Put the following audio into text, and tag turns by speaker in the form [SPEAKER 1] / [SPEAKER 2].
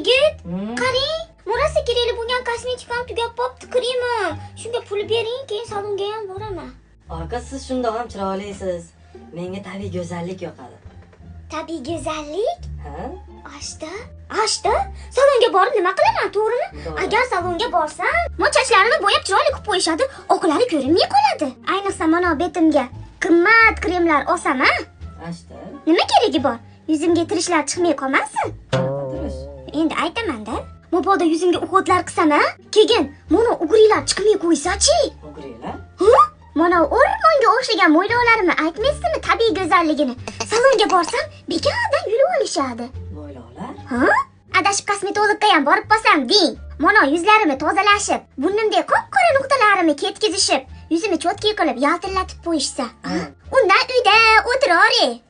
[SPEAKER 1] Yigit, qarang, murasi kerakli bo'lgan kosmetikam tugab qopti, kremim. Shunga pul bering, keyin salonga ham boraman.
[SPEAKER 2] Aka, siz shundoq ham chiroylisiz. Menga tabiiy go'zallik yoqadi.
[SPEAKER 1] Tabiiy go'zallik?
[SPEAKER 2] Ha?
[SPEAKER 1] Ashta? Salonga borib nima qilaman, to'g'rimi? Agar salonga borsam, mo'chachlarini bo'yab chiroyli qilib qo'yishadi, oqlari ko'rinmay qoladi. Ayniqsa mana betimga qimmat kremlar olsam-a?
[SPEAKER 2] Ashta.
[SPEAKER 1] Nima keragi bor? Yuzimga tirishlar chiqmay qolmasin.
[SPEAKER 2] Turish.
[SPEAKER 1] Endi aytaman-da. Mabodo yuzimga o'qotlar qilsam-a? Keyin mana ugrilar chiqmay qo'ysa-chi?
[SPEAKER 2] Ugrilar?
[SPEAKER 1] Ha? Mana o'rmonga o'xshagan mo'ylovlarimni aytmaysizmi tabiiy go'zalligini? Salonga borsam, bekordan yurib olishadi.
[SPEAKER 2] Mo'ylovlar?
[SPEAKER 1] Ha? Adashib kosmetologga ham borib qolsam deng. Mana yuzlarimni tozalashib, burnimdagi qop-qora nuqtalarimni ketkizishib, yuzimni cho'tki qilib yaltillatib qo'yishsa, undan uyda o'tiravering.